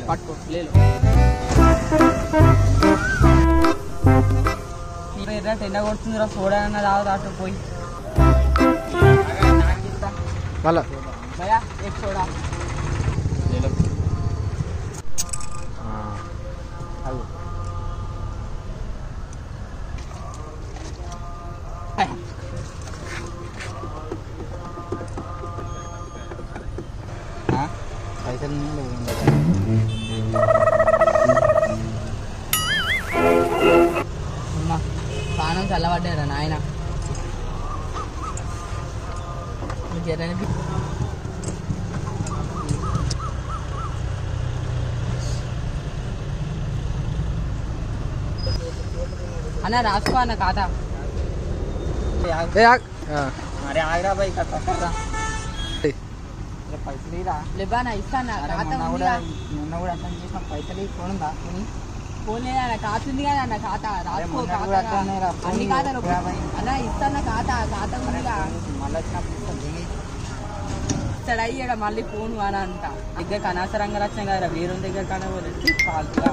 పట్టుకో లేదు ఎర్రటి ఎండ కొడుతుందిరా సోడా అన్న రావద్దు అటు పోయి మళ్ళా భయా एक सोडा ले लो అవి పైసలు అమ్మా పానం చల్లబడ్డారా నాయన జరని అన్న రాసుకో అన్న ఖాతా అరే ఆగ్రా బై కట్టరా పైసలు లేబానా ఇస్తాను నిన్న కూడా అర్థం చేసిన పైసలు ఫోన్ ఉందా ఫోన్ లేదా ఖాతా ఉంది కదా అన్న ఖాతా రాసుకో అన్ని ఖాతాలు అన్న ఇస్తాను ఖాతా ఉందిగా మళ్ళీ వచ్చినప్పుడు ఇస్తాడు అయ్యాడ మళ్ళీ ఫోన్ అని అంట దగ్గర అనవసరంగా వచ్చిన కదా వేరే దగ్గర కనబోలేదు కాల్గా